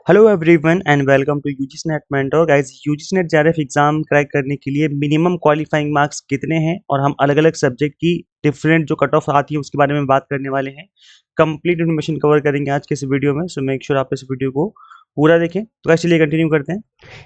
Hello everyone and welcome to UGC NET mentor guys. UGC NET JRF exam crack करने के लिए minimum qualifying marks कितने हैं और हम अलग अलग सब्जेक्ट की डिफरेंट जो कट ऑफ आती है उसके बारे में बात करने वाले हैं। कंप्लीट इन्फॉर्मेशन कवर करेंगे आज के इस वीडियो में, सो मेक श्योर आप इस वीडियो को पूरा देखें। तो गाइस चलिए कंटिन्यू करते हैं।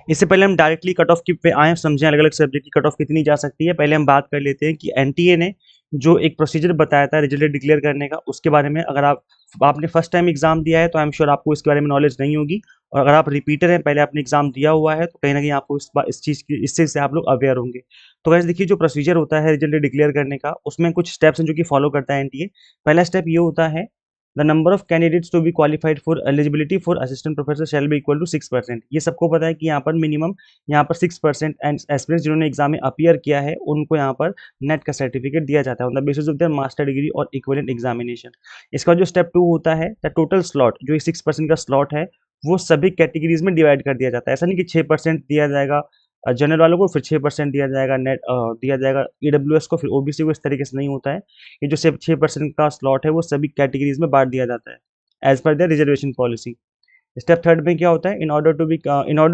इससे पहले हम डायरेक्टली कट ऑफ की पे आए, समझें अलग अलग सब्जेक्ट की कट ऑफ कितनी जा सकती है। पहले हम बात कर लेते हैं कि एनटीए ने जो एक प्रोसीजर बताया था रिजल्ट डिक्लेयर करने का, उसके बारे में अगर आपने फर्स्ट टाइम एग्जाम दिया है तो आई एम श्योर आपको इसके बारे में नॉलेज नहीं होगी, और अगर आप रिपीटर हैं, पहले आपने एग्जाम दिया हुआ है, तो कहीं ना कहीं आपको इस चीज़ की इस चीज़ से आप लोग अवेयर होंगे। तो वैसे देखिए, जो प्रोसीजर होता है रिजल्ट डिक्लेयर करने का, उसमें कुछ स्टेप्स हैं जो कि फॉलो करता है एनटीए। पहला स्टेप ये होता है, the number of candidates to be qualified for eligibility for assistant professor shall be equal to 6%। ये सबको पता है कि यहाँ पर मिनिमम यहाँ पर 6% एंड एस्पिरेंट्स जिन्होंने एग्जाम में अपीयर किया है उनको यहाँ पर नेट का सर्टिफिकेट दिया जाता है on the basis of their master degree और इक्विवेलेंट एग्जामिनेशन। इसका जो स्टेप 2 होता है, द टोटल स्लॉट, जो ये 6% का स्लॉट है वो सभी कैटेगरीज में डिवाइड कर दिया जाता है। ऐसा नहीं कि 6% दिया जाएगा जनरल वालों को, फिर 6% दिया जाएगा नेट दिया जाएगा ईडब्ल्यूएस को, फिर ओबीसी को। इस तरीके से नहीं होता है। ये जो 6% का स्लॉट है वो सभी कैटेगरीज में बांट दिया जाता है एज पर the reservation policy. Step third में क्या होता है, in order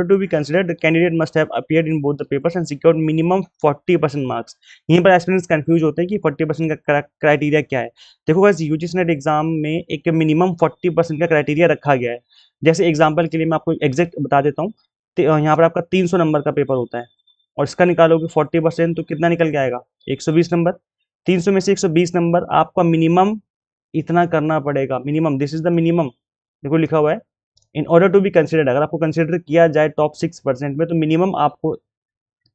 to be considered the candidate must have appeared in both the papers and secured minimum 40% marks. यहीं पर एस्पिरेंट्स कंफ्यूज होते हैं कि 40% का क्राइटेरिया क्या है। देखो गाइस, यूजीसी नेट एग्जाम में एक मिनिमम 40% का क्राइटेरिया रखा गया है। जैसे एग्जाम्पल के लिए मैं आपको एग्जैक्ट बता देता हूँ। यहाँ पर आपका 300 नंबर का पेपर होता है और इसका निकालोगे 40% तो कितना निकल के आएगा, 120 नंबर। 300 में से 120 नंबर आपका मिनिमम इतना करना पड़ेगा। Minimum, this is the minimum. देखो लिखा हुआ है, in order to be considered, अगर आपको कंसिडर किया जाए टॉप 6% में तो मिनिमम आपको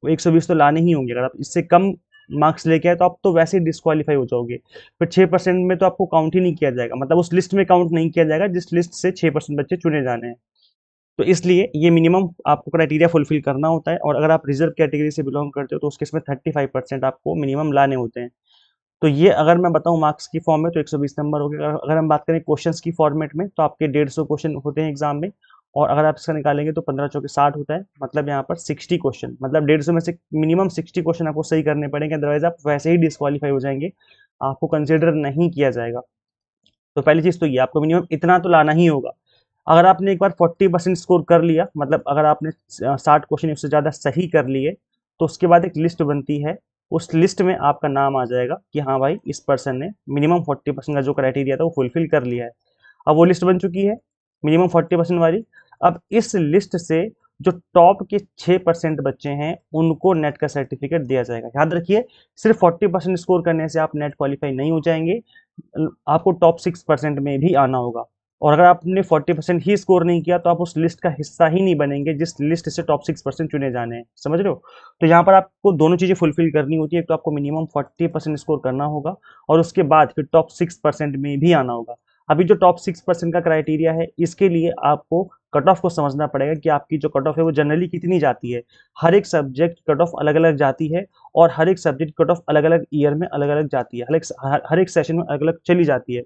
120 तो लाने ही होंगे। अगर आप इससे कम मार्क्स लेके आए तो आप तो वैसे ही डिस्क्वालीफाई हो जाओगे। फिर 6% में तो आपको काउंट ही नहीं किया जाएगा, मतलब उस लिस्ट में काउंट नहीं किया जाएगा जिस लिस्ट से 6% बच्चे चुने जाने हैं। तो इसलिए ये मिनिमम आपको क्राइटेरिया फुलफिल करना होता है, और अगर आप रिजर्व कैटेगरी से बिलोंग करते हो तो उसके इसमें 35% आपको मिनिमम लाने होते हैं। तो ये अगर मैं बताऊं मार्क्स की फॉर्म में तो 120 नंबर हो गए। अगर हम बात करें क्वेश्चंस की फॉर्मेट में तो आपके 150 क्वेश्चन होते हैं एग्जाम में, और अगर आप इसका निकालेंगे तो 15 चौके 60 होता है, मतलब यहाँ पर 60 क्वेश्चन, मतलब 150 में से मिनिमम 60 क्वेश्चन आपको सही करने पड़ेंगे, अदरवाइज आप वैसे ही डिस्क्वालीफाई हो जाएंगे, आपको कंसिडर नहीं किया जाएगा। तो पहली चीज तो ये, आपको मिनिमम इतना तो लाना ही होगा। अगर आपने एक बार 40% स्कोर कर लिया, मतलब अगर आपने 60 क्वेश्चन उससे ज़्यादा सही कर लिए, तो उसके बाद एक लिस्ट बनती है। उस लिस्ट में आपका नाम आ जाएगा कि हाँ भाई, इस पर्सन ने मिनिमम 40% का जो क्राइटेरिया था वो फुलफिल कर लिया है। अब वो लिस्ट बन चुकी है मिनिमम 40% वाली। अब इस लिस्ट से जो टॉप के 6% बच्चे हैं उनको नेट का सर्टिफिकेट दिया जाएगा। याद रखिए, सिर्फ 40% स्कोर करने से आप नेट क्वालिफाई नहीं हो जाएंगे, आपको टॉप 6% में भी आना होगा। और अगर आपने 40% ही स्कोर नहीं किया तो आप उस लिस्ट का हिस्सा ही नहीं बनेंगे जिस लिस्ट से टॉप 6% चुने जाने हैं। समझ रहे हो? तो यहाँ पर आपको दोनों चीज़ें फुलफिल करनी होती है। एक तो आपको मिनिमम 40% स्कोर करना होगा, और उसके बाद फिर टॉप 6% में भी आना होगा। अभी जो टॉप 6% का क्राइटेरिया है, इसके लिए आपको कट ऑफ को समझना पड़ेगा कि आपकी जो कट ऑफ है वो जनरली कितनी जाती है। हर एक सब्जेक्ट कट ऑफ अलग अलग जाती है, और हर एक सब्जेक्ट कट ऑफ अलग अलग ईयर में अलग अलग जाती है, हर एक सेशन में अलग अलग चली जाती है।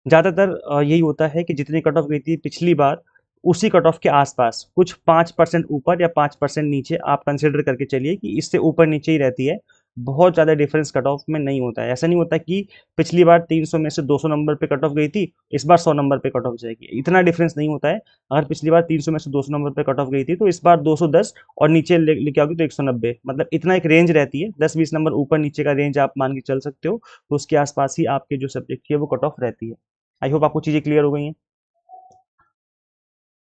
ज़्यादातर यही होता है कि जितनी कट ऑफ गई थी पिछली बार, उसी कट ऑफ के आसपास कुछ 5% ऊपर या 5% नीचे आप कंसिडर करके चलिए कि इससे ऊपर नीचे ही रहती है। बहुत ज़्यादा डिफरेंस कट ऑफ में नहीं होता है। ऐसा नहीं होता कि पिछली बार 300 में से 200 नंबर पे कट ऑफ गई थी, इस बार 100 नंबर पे कट ऑफ जाएगी, इतना डिफरेंस नहीं होता है। अगर पिछली बार 300 में से 200 नंबर पे कट ऑफ गई थी तो इस बार 210 और नीचे लेके आओगी तो 190, मतलब इतना एक रेंज रहती है। 10-20 नंबर ऊपर नीचे का रेंज आप मान के चल सकते हो। तो उसके आसपास ही आपके जो सब्जेक्ट है वो कट ऑफ रहती है। आई होप आपको चीज़ें क्लियर हो गई हैं।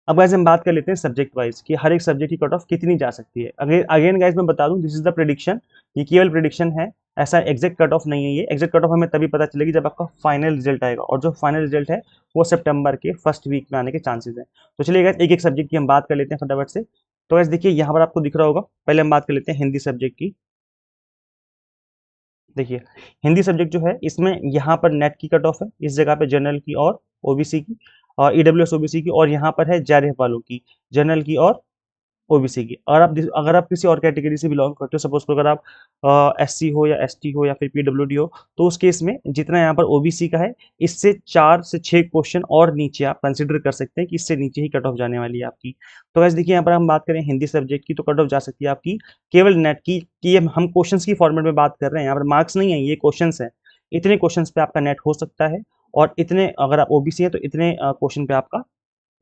अब गाइस हम बात कर लेते हैं सब्जेक्ट वाइज कि हर एक सब्जेक्ट की कट ऑफ कितनी जा सकती है। अगेन अगेन गाइस मैं बता दूं, दिस इज द प्रिडिक्शन। ये केवल प्रिडिक्शन है, ऐसा एग्जैक्ट कट ऑफ नहीं है। ये एग्जैक्ट कट ऑफ हमें तभी पता चलेगी जब आपका फाइनल रिजल्ट आएगा, और जो फाइनल रिजल्ट है वो सितंबर के फर्स्ट वीक में आने के चांसेस हैं। तो चलिए गाइस एक एक सब्जेक्ट की हम बात कर लेते हैं फटाफट से। तो गाइस देखिए, यहाँ पर आपको दिख रहा होगा, पहले हम बात कर लेते हैं हिंदी सब्जेक्ट की। देखिए, हिंदी सब्जेक्ट जो है इसमें यहाँ पर नेट की कट ऑफ है, इस जगह पे जनरल की और ओबीसी की, और ईडब्ल्यूएस ओबीसी की, और यहाँ पर है जेआरएफ वालों की, जनरल की और ओबीसी की। अगर आप किसी और कैटेगरी से बिलोंग करते हो, सपोज अगर आप एससी हो या एसटी हो या फिर पीडब्ल्यूडी हो, तो उस केस में जितना यहाँ पर ओबीसी का है, इससे 4 से 6 क्वेश्चन और नीचे आप कंसिडर कर सकते हैं कि इससे नीचे ही कट ऑफ जाने वाली है आपकी। तो वैसे देखिए, यहाँ पर हम बात करें हिंदी सब्जेक्ट की तो कट ऑफ जा सकती है आपकी केवल नेट की, कि हम क्वेश्चंस की फॉर्मेट में बात कर रहे हैं, यहाँ पर मार्क्स नहीं है, ये क्वेश्चंस है। इतने क्वेश्चंस पे आपका नेट हो सकता है, और इतने अगर आप ओबीसी है तो इतने क्वेश्चन पे आपका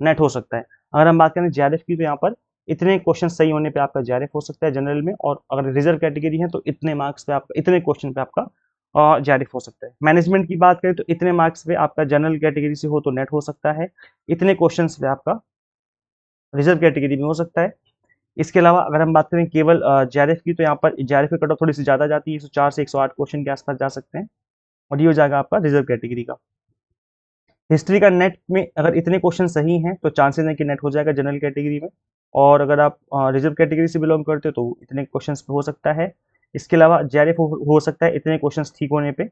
नेट हो सकता है। अगर हम बात करें जेआरएफ की, तो यहाँ पर इतने क्वेश्चन सही होने पे आपका जेआरएफ हो सकता है जनरल में, और अगर रिजर्व कैटेगरी है तो इतने मार्क्स पे आपका, इतने क्वेश्चन पे आपका जेआरएफ हो सकता है। मैनेजमेंट की बात करें तो इतने मार्क्स पे आपका जनरल कैटेगरी से हो तो नेट हो सकता है, इतने क्वेश्चन पे आपका रिजर्व कैटेगरी में हो सकता है। इसके अलावा अगर हम बात करें केवल जेआरएफ की, तो यहाँ पर जेआरएफ की कट ऑफ थोड़ी सी ज़्यादा जाती है, 104 से 108 क्वेश्चन के आसपास जा सकते हैं, और ये हो जाएगा आपका रिजर्व कैटेगरी का। हिस्ट्री का नेट में अगर इतने क्वेश्चन सही हैं तो चांसेस है कि नेट हो जाएगा जनरल कैटेगरी में, और अगर आप रिजर्व कैटेगरी से बिलोंग करते हो तो इतने क्वेश्चन पे हो सकता है। इसके अलावा जेआरएफ हो सकता है इतने क्वेश्चन ठीक होने पे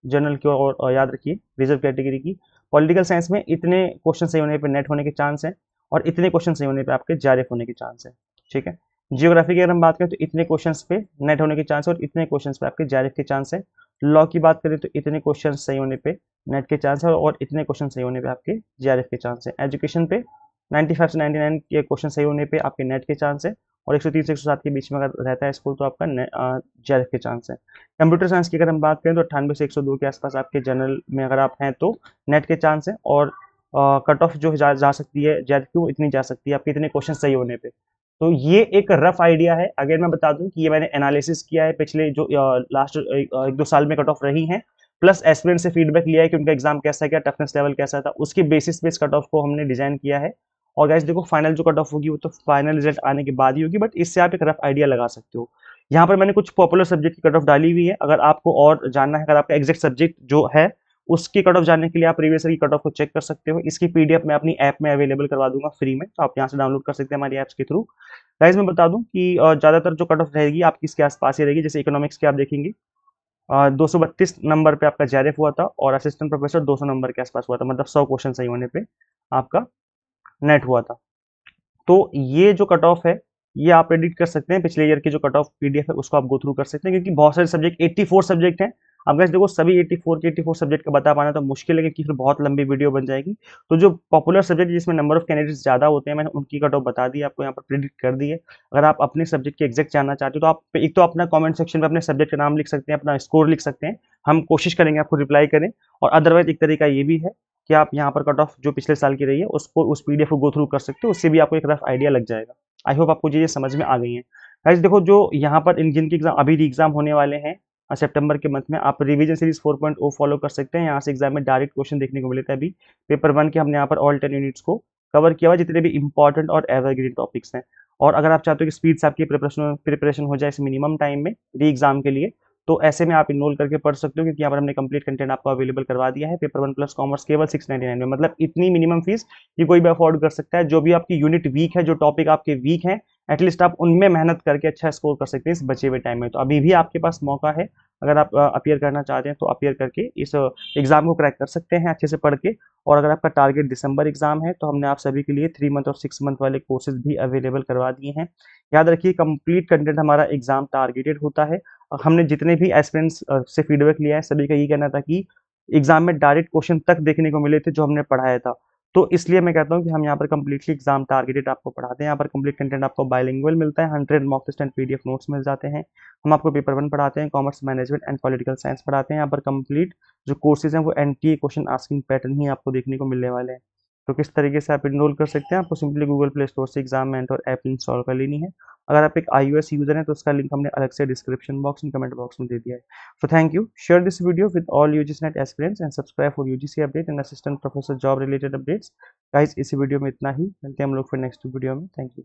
जनरल की, और याद रखिए रिजर्व कैटेगरी की। पॉलिटिकल साइंस में इतने क्वेश्चन सही होने पे नेट होने के चांस है, और इतने क्वेश्चन सही होने पे आपके जेआरएफ होने के चांस है। ठीक है। जियोग्राफी की अगर हम बात करें तो इतने क्वेश्चंस पे नेट होने के चांस है, और इतने क्वेश्चंस पे आपके जेआरएफ के चांस है। लॉ की बात करें तो इतने क्वेश्चन सही होने पे नेट के चांस है, और इतने क्वेश्चन सही होने पे आपके जेआरएफ के चांस है। एजुकेशन पे 95 से 99 के क्वेश्चन सही होने पे आपके नेट के चांस है, और 103 से 107 के बीच में अगर रहता है स्कोर तो आपका जेआरएफ के चांस है। कंप्यूटर साइंस की अगर हम बात करें तो 98 से 102 के आसपास आपके जनरल में अगर आप हैं तो नेट के चांस है, और कट ऑफ जो जा सकती है जेआरएफ की वो इतनी जा सकती है आपके इतने क्वेश्चन सही होने पे। तो ये एक रफ आइडिया है। अगर मैं बता दूं कि ये मैंने एनालिसिस किया है पिछले जो लास्ट 1-2 साल में कट ऑफ रही हैं, प्लस एस्पिरेंट से फीडबैक लिया है कि उनका एग्जाम कैसा गया, टफनेस लेवल कैसा था, उसके बेसिस पे इस कट ऑफ को हमने डिजाइन किया है। और गाइस देखो, फाइनल जो कट ऑफ होगी वो तो फाइनल रिजल्ट आने के बाद ही होगी, बट इससे आप एक रफ आइडिया लगा सकते हो। यहाँ पर मैंने कुछ पॉपुलर सब्जेक्ट की कट ऑफ डाली हुई है, अगर आपको और जानना है, अगर आपका एग्जैक्ट सब्जेक्ट जो है उसकी कट ऑफ जानने के लिए आप प्रीवियस ईयर की कट ऑफ को चेक कर सकते हो। इसकी पीडीएफ मैं अपनी ऐप में अवेलेबल करवा दूंगा फ्री में, तो आप यहाँ से डाउनलोड कर सकते हैं हमारी ऐप्स के थ्रू। गाइस मैं बता दूं कि ज़्यादातर जो कट ऑफ रहेगी आपकी इसके आसपास ही रहेगी। जैसे इकोनॉमिक्स के आप देखेंगे 232 नंबर पे आपका जेआरएफ हुआ था, और असिस्टेंट प्रोफेसर 200 नंबर के आसपास हुआ था, मतलब 100 क्वेश्चन सही होने पे आपका नेट हुआ था। तो ये जो कट ऑफ है ये आप एडिट कर सकते हैं, पिछले ईयर की जो कट ऑफ पीडीएफ है उसको आप गो थ्रू कर सकते हैं, क्योंकि बहुत सारे सब्जेक्ट 84 सब्जेक्ट हैं। अब गाइस देखो, सभी 84 के 84 सब्जेक्ट का बता पाना तो मुश्किल है, क्योंकि फिर बहुत लंबी वीडियो बन जाएगी। तो जो पॉपुलर सब्जेक्ट जिसमें नंबर ऑफ कैंडिडेट्स ज़्यादा होते हैं, मैंने उनकी कट ऑफ बता दी, आपको यहाँ पर प्रिडिक्ट कर दी है। अगर आप अपने सब्जेक्ट के एग्जैक्ट जानना चाहते हो तो आप एक तो अपना कमेंट सेक्शन में अपने सब्जेक्ट का नाम लिख सकते हैं, अपना स्कोर लिख सकते हैं, हम कोशिश करेंगे आपको रिप्लाई करें। और अदरवाइज एक तरीका ये भी है कि आप यहाँ पर कट ऑफ जो पिछले साल की रही है उसको, उस पीडीएफ को गो थ्रू कर सकते हो, उससे भी आपको एक रफ आइडिया लग जाएगा। आई होप आपको चीजें समझ में आ गई हैं। गाइस देखो, जो यहाँ पर इन जिनके एग्जाम अभी एग्जाम होने वाले हैं सितंबर के मंथ में, आप रिवीजन सीरीज 4.0 फॉलो कर सकते हैं। यहाँ से एग्जाम में डायरेक्ट क्वेश्चन देखने को मिले थे। अभी पेपर 1 के हमने यहाँ पर ऑल 10 यूनिट्स को कवर किया हुआ, जितने भी इंपॉर्टेंट और एवरग्रीन टॉपिक्स हैं। और अगर आप चाहते हो कि स्पीड से आपकी प्रिपरेशन हो जाए इस मिनिमम टाइम में री एग्जाम के लिए, तो ऐसे में आप इनरोल करके पढ़ सकते हो, क्योंकि यहाँ पर हमने कंप्लीट कंटेंट आपको अवेलेबल करवा दिया है। पेपर 1 प्लस कॉमर्स केवल 699 में, मतलब इतनी मिनिमम फीस कि कोई भी अफोर्ड कर सकता है। जो भी आपकी यूनिट वीक है, जो टॉपिक आपके वीक हैं, एटलीस्ट आप उनमें मेहनत करके अच्छा स्कोर कर सकते हैं इस बचे हुए टाइम में। तो अभी भी आपके पास मौका है, अगर आप अपीयर करना चाहते हैं तो अपीयर करके इस एग्जाम को क्रैक कर सकते हैं अच्छे से पढ़ के। और अगर आपका टारगेट दिसंबर एग्जाम है तो हमने आप सभी के लिए 3 मंथ और 6 मंथ वाले कोर्सेज भी अवेलेबल करवा दिए हैं। याद रखिए, कंप्लीट कंटेंट हमारा एग्जाम टारगेटेड होता है। हमने जितने भी एस्पिरेंट्स से फीडबैक लिया है, सभी का यही कहना था कि एग्जाम में डायरेक्ट क्वेश्चन तक देखने को मिले थे जो हमने पढ़ाया था। तो इसलिए मैं कहता हूँ कि हम यहाँ पर कंप्लीटली एग्जाम टारगेटेड आपको पढ़ाते हैं। यहाँ पर कंप्लीट कंटेंट आपको बाइलिंगुअल मिलता है, 100 mock test and PDF notes मिल जाते हैं। हम आपको पेपर 1 पढ़ाते हैं, commerce management and political science पढ़ाते हैं। यहाँ पर कंप्लीट जो कोर्सेज हैं वो एनटीए क्वेश्चन आस्किंग पैटर्न ही आपको देखने को मिलने वाले हैं। तो किस तरीके से आप इनरोल कर सकते हैं, आपको सिंपली गूगल प्ले स्टोर से एग्जाम मेंटर ऐप इंस्टॉल कर लेनी है। अगर आप एक iOS यूजर हैं तो उसका लिंक हमने अलग से description box and comment box में दे दिया है। So thank you. Share this video with all UGC-NET aspirants and subscribe for UGC update and assistant professor job related updates. Guys, इसी वीडियो में इतना ही, मिलते हैं हम लोग फिर नेक्स्ट वीडियो में। Thank you.